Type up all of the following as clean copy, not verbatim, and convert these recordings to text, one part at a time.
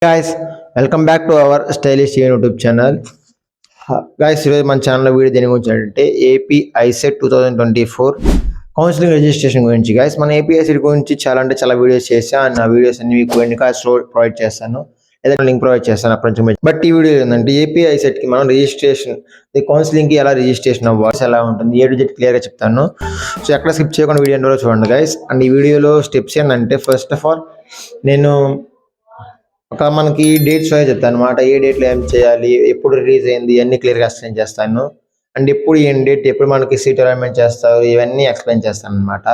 Guys, welcome back to our stylish YouTube channel. Guys, ఈరోజు మన ఛానల్లో వీడియో దేని గురించి అంటే ఏపీ ఐసెట్ 2024 కౌన్సిలింగ్ రిజిస్ట్రేషన్ గురించి. గైస్, మన ఏపీ ఐసెట్ గురించి చాలా వీడియోస్ చేశాను. అండ్ ఆ వీడియోస్ అన్ని మీకు ఎన్నికాస్ట్లో ప్రొవైడ్ చేస్తాను, ఏదైనా లింక్ ప్రొవైడ్ చేస్తాను అప్పటి నుంచి. బట్ ఈ వీడియో ఏంటంటే ఏపీ ఐసెట్కి మనం రిజిస్ట్రేషన్, కౌన్సిలింగ్కి ఎలా రిజిస్ట్రేషన్ అవ్వాలి, ఎలా ఉంటుంది, ఏ టు జెడ్ క్లియర్గా చెప్తాను. సో ఎక్కడ స్కిప్ చేయకుండా వీడియో ఎండ్ వరకు చూడండి గైస్. అండ్ ఈ వీడియోలో స్టెప్స్ ఏంటంటే, ఫస్ట్ ఆఫ్ ఆల్ నేను మనకి డేట్స్ చెప్తాను అనమాట. ఏ డేట్లో ఏం చేయాలి, ఎప్పుడు రిలీజ్ అయింది, ఇవన్నీ క్లియర్గా ఎక్స్ప్లెయిన్ చేస్తాను. అండ్ ఎప్పుడు ఏం డేట్, ఎప్పుడు మనకి సీట్ అలాట్మెంట్ చేస్తారు, ఇవన్నీ ఎక్స్ప్లెయిన్ చేస్తాను అనమాట.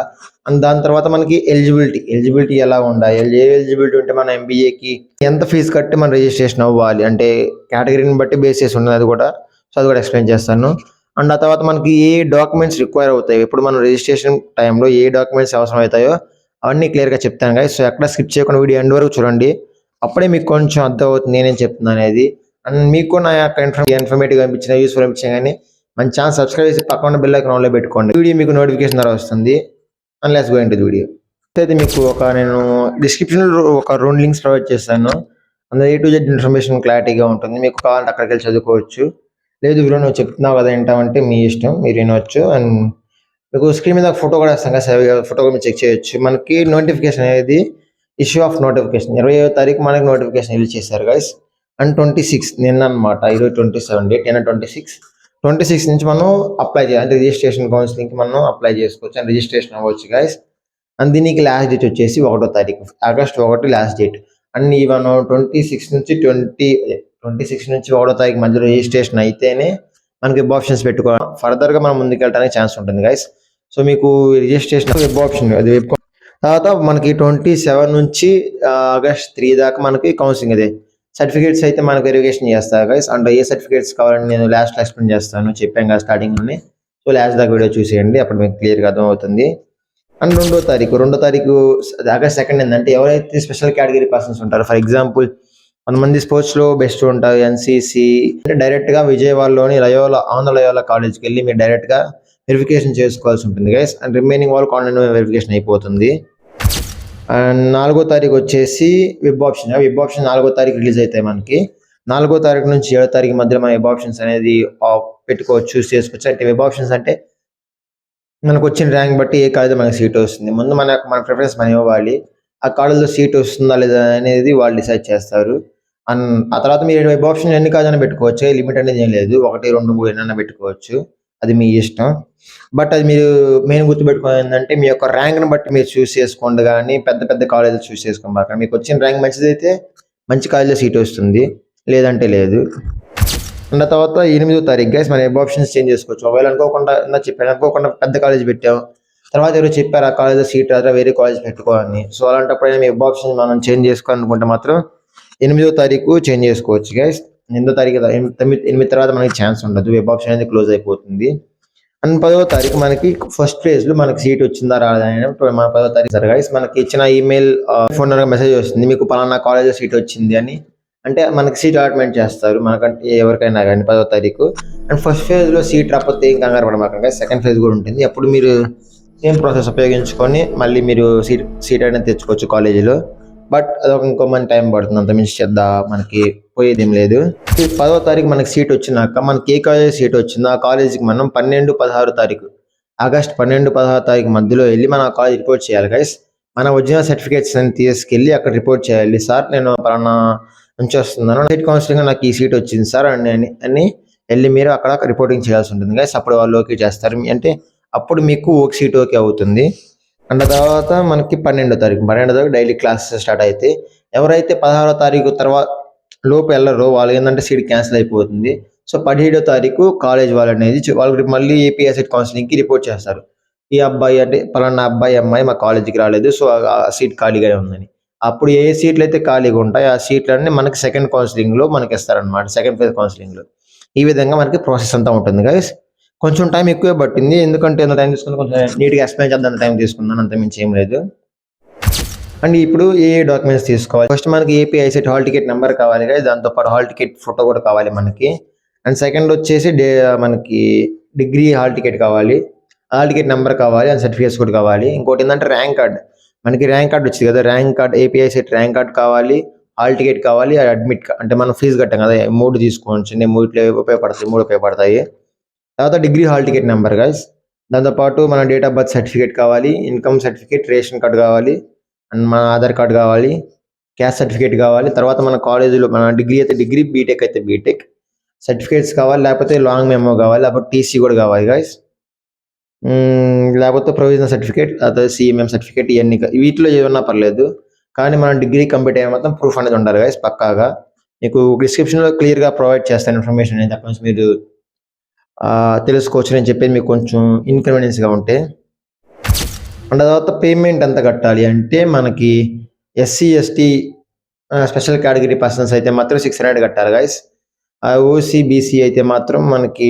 అండ్ దాని తర్వాత మనకి ఎలిజిబిలిటీ ఎలా ఉండాలి, ఏ ఎలిజిబిలిటీ ఉంటే మన ఎంబీఏకి ఎంత ఫీజు కట్టి మనం రిజిస్ట్రేషన్ అవ్వాలి, అంటే కేటగిరీని బట్టి బేస్ చేసి ఉన్నది, అది కూడా ఎక్స్ప్లెయిన్ చేస్తాను. అండ్ ఆ తర్వాత మనకి ఏ డాక్యుమెంట్స్ రిక్వైర్ అవుతాయి, ఇప్పుడు మనం రిజిస్ట్రేషన్ టైంలో ఏ డాక్యుమెంట్స్ అవసరం అవుతాయో అవన్నీ క్లియర్గా చెప్తాను గైస్. సో ఎక్కడ స్కిప్ చేయకుండా వీడియో ఎండ్ వరకు చూడండి, అప్పుడే మీకు కొంచెం అర్థమవుతుంది నేనేం చెప్తున్నాను అనేది. అండ్ మీకు నా యొక్క ఇన్ఫర్మేటివ్ అనిపించిన, యూస్ఫుల్ అనిపించిన కానీ మన ఛానల్ సబ్స్క్రైబ్ చేసి పక్కన బెల్ ఐకాన్ ఆన్లో పెట్టుకోండి. వీడియో మీకు నోటిఫికేషన్ ద్వారా వస్తుంది. And let's go into the video. అయితే మీకు నేను డిస్క్రిప్షన్లో ఒక 2 లింక్స్ ప్రొవైడ్ చేస్తాను. అందులో ఏ టు జెడ్ ఇన్ఫర్మేషన్ క్లారిటీగా ఉంటుంది. మీకు కావాలంటే అక్కడికి వెళ్ళి చదువుకోవచ్చు. లేదు వీడియో నువ్వు చెప్తున్నావు కదా ఏంటంటే మీ ఇష్టం, మీరు వినవచ్చు. అండ్ మీకు స్క్రీన్ మీద ఫోటో కూడా వస్తాం కదా, ఫోటో కూడా మీరు చెక్ చేయొచ్చు. మనకి నోటిఫికేషన్ అనేది ఇష్యూ ఆఫ్ నోటిఫికేషన్ 25వ తారీఖు మనకి నోటిఫికేషన్ రిలీజ్ చేశారు గైస్. అండ్ 26 నిన్న అనమాట, ఈరోజు 27 డేట్, నిన్న 26 నుంచి మనం అప్లై చేయాలి, అంటే రిజిస్ట్రేషన్ కౌన్సిలింగ్కి మనం అప్లై చేసుకోవచ్చు అండ్ రిజిస్ట్రేషన్ అవ్వచ్చు గైస్. అండ్ దీనికి లాస్ట్ డేట్ వచ్చేసి 1వ తారీఖు, ఆగస్ట్ 1 లాస్ట్ డేట్. అండ్ ఈ మనం 26 నుంచి 1వ తారీఖు మధ్యలో రిజిస్ట్రేషన్ అయితేనే మనకి వెబ్ ఆప్షన్స్ పెట్టుకోవాలి, ఫర్దర్గా మనం ముందుకు వెళ్ళడానికి ఛాన్స్ ఉంటుంది గైస్. సో మీకు రిజిస్ట్రేషన్ వెబ్ ఆప్షన్, అది వెబ్. తర్వాత మనకి 27 నుంచి ఆగస్ట్ 3 దాకా మనకి కౌన్సిలింగ్, అదే సర్టిఫికేట్స్ అయితే మనకు వెరిఫికేషన్ చేస్తారు గైస్. అండ్ ఏ సర్టిఫికేట్స్ కావాలని నేను లాస్ట్లో ఎక్స్ప్లెయిన్ చేస్తాను, చెప్పాను కదా స్టార్టింగ్లోనే. సో లాస్ట్ దాకా వీడియో చూసేయండి, అప్పుడు మీకు క్లియర్గా అర్థమవుతుంది. అండ్ 2వ తారీఖు ఆగస్ట్ 2 ఏంటంటే ఎవరైతే స్పెషల్ కేటగిరీ పర్సన్స్ ఉంటారో, ఫర్ ఎగ్జాంపుల్ కొంతమంది స్పోర్ట్స్లో బెస్ట్ ఉంటారు, ఎన్సీసీ, అంటే డైరెక్ట్గా విజయవాడలోని ఆంధ్ర లయోలా కాలేజ్కి వెళ్ళి మీరు డైరెక్ట్గా వెరిఫికేషన్ చేసుకోవాల్సి ఉంటుంది గైస్. అండ్ రిమైనింగ్ వాళ్ళకి ఆన్లైన్ వెరిఫికేషన్ అయిపోతుంది. అండ్ 4వ తారీఖు వచ్చేసి వెబ్ ఆప్షన్ 4వ తారీఖు రిలీజ్ అవుతాయి మనకి. 4వ తారీఖు నుంచి 7వ తారీఖు మధ్యలో మన వెబ్ ఆప్షన్స్ అనేది పెట్టుకోవచ్చు, చూస్ చేసుకోవచ్చు. అంటే వెబ్ ఆప్షన్స్ అంటే మనకు వచ్చిన ర్యాంక్ బట్టి ఏ కాలేజీలో మనకి సీట్ వస్తుంది, ముందు మన ప్రిఫరెన్స్ మనం ఇవ్వాలి. ఆ కాలేజీలో సీట్ వస్తుందా లేదా అనేది వాళ్ళు డిసైడ్ చేస్తారు. అండ్ ఆ తర్వాత మీరు వెబ్ ఆప్షన్ ఎన్ని కాలేజీనా పెట్టుకోవచ్చు, లిమిట్ అనేది ఏం లేదు, 1, 2, 3 ఎన్నైనా పెట్టుకోవచ్చు, అది మీ ఇష్టం. బట్ అది మీరు మెయిన్ గుర్తుపెట్టుకోవాలి ఏంటంటే, మీ యొక్క ర్యాంక్ని బట్టి మీరు చూస్ చేసుకోండి, కానీ పెద్ద కాలేజీలు చూస్ చేసుకోండి. మీకు వచ్చిన ర్యాంక్ మంచిదైతే మంచి కాలేజీలో సీట్ వస్తుంది, లేదంటే లేదు. అండ్ తర్వాత 8వ తారీఖు గైస్ మన వెబ్ ఆప్షన్స్ చేంజ్ చేసుకోవచ్చు. ఒకవేళ అనుకోకుండా పెద్ద కాలేజ్ పెట్టాం, తర్వాత ఎవరు చెప్పారు ఆ కాలేజ్లో సీట్ రాదా, వేరే కాలేజ్ పెట్టుకోవాలని. సో అలాంటప్పుడు మీ వెబ్ ఆప్షన్ మనం చేంజ్ చేసుకోవాలనుకుంటే మాత్రం 8వ తారీఖు చేంజ్ చేసుకోవచ్చు గైస్. 8వ తారీఖు 8 తర్వాత మనకి ఛాన్స్ ఉండదు, వెబ్ ఆప్షన్ అనేది క్లోజ్ అయిపోతుంది. అండ్ 10వ తారీఖు మనకి ఫస్ట్ ఫేజ్లో మనకి సీట్ వచ్చిందా రాదని మన 10వ తారీఖు సార్ గైస్ మనకి ఇచ్చిన ఈమెయిల్, ఫోన్ నెంబర్ మెసేజ్ వస్తుంది, మీకు పలానా కాలేజ్లో సీట్ వచ్చింది అని. అంటే మనకి సీట్ అలాట్మెంట్ చేస్తారు మనకంటే ఎవరికైనా కానీ 10వ తారీఖు. అండ్ ఫస్ట్ ఫేజ్లో సీట్ రాకపోతే ఏం కంగారు పడమాకండి, సెకండ్ ఫేజ్ కూడా ఉంటుంది. అప్పుడు మీరు సేమ్ ప్రాసెస్ ఉపయోగించుకొని మళ్ళీ మీరు సీట్ అనేది తెచ్చుకోవచ్చు కాలేజీలో. బట్ అదొక ఇంకో మంచి టైం పడుతుంది, అంత మించి మనకి పోయేది ఏం లేదు. 10వ తారీఖు మనకి సీట్ వచ్చినాక మనకి ఏ కాలేజ్ సీట్ వచ్చిందో ఆ కాలేజీకి మనం 12, 16 తారీఖు, ఆగస్ట్ 12, 16 తారీఖు మధ్యలో వెళ్ళి మనం ఆ కాలేజ్ రిపోర్ట్ చేయాలి గైస్. మన ఒరిజినల్ సర్టిఫికేట్స్ అని తీసుకెళ్ళి అక్కడ రిపోర్ట్ చేయాలి. సార్ నేను పలానా నుంచి వస్తున్నాను, సీట్ కౌన్సిలింగ్ నాకు ఈ సీట్ వచ్చింది సార్ అని వెళ్ళి మీరు అక్కడ రిపోర్టింగ్ చేయాల్సి ఉంటుంది గైస్. అప్పుడు వాళ్ళు ఓకే చేస్తారు, అంటే అప్పుడు మీకు ఒక సీట్ ఓకే అవుతుంది. అండ్ తర్వాత మనకి 12వ తారీఖు డైలీ క్లాసెస్ స్టార్ట్ అయితే ఎవరైతే 16వ తారీఖు తర్వాత లోపు వెళ్ళరో వాళ్ళు ఏంటంటే సీట్ క్యాన్సిల్ అయిపోతుంది. సో 17వ తారీఖు కాలేజ్ వాళ్ళు అనేది వాళ్ళకి మళ్ళీ ఏపీ ఐసెట్ కౌన్సిలింగ్కి రిపోర్ట్ చేస్తారు, ఈ అబ్బాయి అంటే పలానా అమ్మాయి మా కాలేజీకి రాలేదు, సో ఆ సీట్ ఖాళీగానే ఉందని. అప్పుడు ఏ సీట్లు అయితే ఖాళీగా ఉంటాయో ఆ సీట్లన్నీ మనకి సెకండ్ కౌన్సిలింగ్లో మనకి ఇస్తారనమాట, సెకండ్ ఫేజ్ కౌన్సిలింగ్లో. ఈ విధంగా మనకి ప్రాసెస్ అంతా ఉంటుంది గైస్. కొంచెం టైం ఎక్కువే పట్టింది, ఎందుకంటే ఎంత టైం తీసుకుని కొంచెం నీట్గా ఎక్స్ప్లెయిన్ చేద్దాం టైం తీసుకున్నాను, అంత మించి ఏం లేదు. అండ్ ఇప్పుడు ఏ డాక్యుమెంట్స్ తీసుకోవాలి, ఫస్ట్ మనకి AP ICET hall ticket number కావాలి కదా, దాంతోపాటు హాల్ టికెట్ ఫోటో కూడా కావాలి మనకి. అండ్ సెకండ్ వచ్చేసి మనకి డిగ్రీ హాల్ టికెట్ కావాలి, హాల్ టికెట్ నెంబర్ కావాలి, అండ్ సర్టిఫికేట్స్ కూడా కావాలి. ఇంకోటి ఏంటంటే ర్యాంక్ కార్డ్, మనకి ర్యాంక్ కార్డ్ వచ్చింది కదా, rank card AP ICET rank card కావాలి, హాల్ టికెట్ కావాలి, అడ్మిట్ అంటే మనం ఫీజు కట్టాం కదా, 3 తీసుకోవచ్చు. నేను 3 ఉపయోగపడతాయి. తర్వాత degree hall ticket number guys. దాంతోపాటు మన డేట్ ఆఫ్ బర్త్ సర్టిఫికేట్ కావాలి, ఇన్కమ్ సర్టిఫికేట్, రేషన్ కార్డు కావాలి, అండ్ మన ఆధార్ కార్డు కావాలి, క్యాస్ట్ సర్టిఫికేట్ కావాలి. తర్వాత మన కాలేజీలో మన డిగ్రీ అయితే డిగ్రీ, బీటెక్ అయితే బీటెక్ సర్టిఫికేట్స్ కావాలి, లేకపోతే లాంగ్ మెమో కావాలి, లేకపోతే టీసీ కూడా కావాలి గైస్. లేకపోతే ప్రొవిజనల్ సర్టిఫికేట్, అదే సిఎంఎం సర్టిఫికేట్, ఇవన్నీ వీటిలో ఏమన్నా పర్లేదు. కానీ మనం డిగ్రీ కంప్లీట్ అయ్యే మాత్రం ప్రూఫ్ అనేది ఉండాలి గైస్ పక్కాగా. మీకు డిస్క్రిప్షన్లో క్లియర్గా ప్రొవైడ్ చేస్తాను ఇన్ఫర్మేషన్ అనేది, అక్కడ నుంచి మీరు తెలుసుకోవచ్చు. నేను చెప్పేది మీకు కొంచెం ఇన్కన్వీనియన్స్గా ఉంటే. అండ్ తర్వాత పేమెంట్ ఎంత కట్టాలి అంటే మనకి SC ST special category persons అయితే మాత్రం 600 కట్టాలి గైస్. ఓసీ బీసీ అయితే మాత్రం మనకి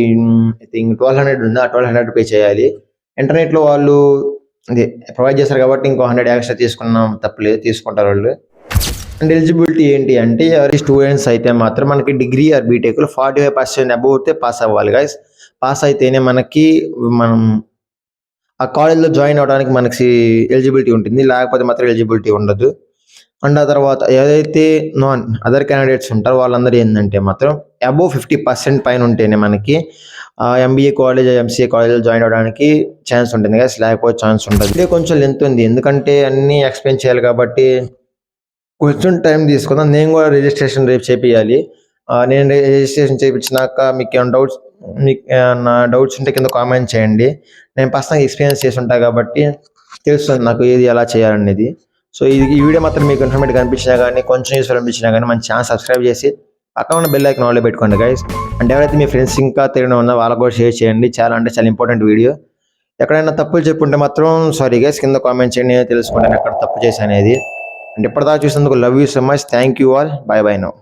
ఐ థింక్ 1200 ఉంది, ఆ 1200 పే చేయాలి. ఇంటర్నెట్లో వాళ్ళు అదే ప్రొవైడ్ చేస్తారు కాబట్టి ఇంకో 100 ఎక్స్ట్రా తీసుకున్నాం తప్పలేదు, తీసుకుంటారు వాళ్ళు. అండ్ ఎలిజిబిలిటీ ఏంటి అంటే ఎవరి స్టూడెంట్స్ అయితే మాత్రం మనకి డిగ్రీ ఆర్ బీటెక్లో 45% అబౌవ్ అయితే పాస్ అవ్వాలి గైస్. పాస్ అయితేనే మనం ఆ కాలేజ్లో జాయిన్ అవ్వడానికి మనకి ఎలిజిబిలిటీ ఉంటుంది, లేకపోతే మాత్రం ఎలిజిబిలిటీ ఉండదు. అండ్ ఆ తర్వాత ఏదైతే నాన్ అదర్ క్యాండిడేట్స్ ఉంటారో వాళ్ళందరూ ఏంటంటే మాత్రం అబోవ్ 50% పైన ఉంటేనే మనకి ఎంబీఏ కాలేజ్, ఎంసీఏ కాలేజ్లో జాయిన్ అవ్వడానికి ఛాన్స్ ఉంటుంది కదా, లేకపోతే ఛాన్స్ ఉంటుంది. ఇదే కొంచెం లెంత్ ఉంది, ఎందుకంటే అన్నీ ఎక్స్ప్లెయిన్ చేయాలి కాబట్టి కొంచెం టైం తీసుకుందాం. నేను కూడా రిజిస్ట్రేషన్ రేపు చేపియాలి. నేను రిజిస్ట్రేషన్ చేయించినాక మీకు ఏమన్నా డౌట్స్ ఉంటే కింద కామెంట్ చేయండి. నేను పర్సనల్గా ఎక్స్పీరియన్స్ చేసి ఉంటాను కాబట్టి తెలుస్తుంది నాకు ఏది ఎలా చేయాలనేది. సో ఈ వీడియో మాత్రం మీకు ఇన్ఫర్మేటివ్ అనిపించినా కానీ, కొంచెం యూస్ఫుల్ అనిపించినా కానీ మన ఛానల్ సబ్స్క్రైబ్ చేసి పక్కన ఉన్న బెల్ ఐకాన్ ఆన్లో పెట్టుకోండి గైస్. అండ్ ఎవరైతే మీ ఫ్రెండ్స్ ఇంకా తెలియడం ఉందో వాళ్ళకు కూడా షేర్ చేయండి. చాలా ఇంపార్టెంట్ వీడియో. ఎక్కడైనా తప్పులు చెప్పుంటే మాత్రం సారీ గైస్, కింద కామెంట్ చేయండి, నేను తెలుసుకుంటాను ఎక్కడ తప్పు చేశాను అనేది. అండ్ ఇప్పటిదాకా చూసినందుకు love you so much. Thank you all. By by now.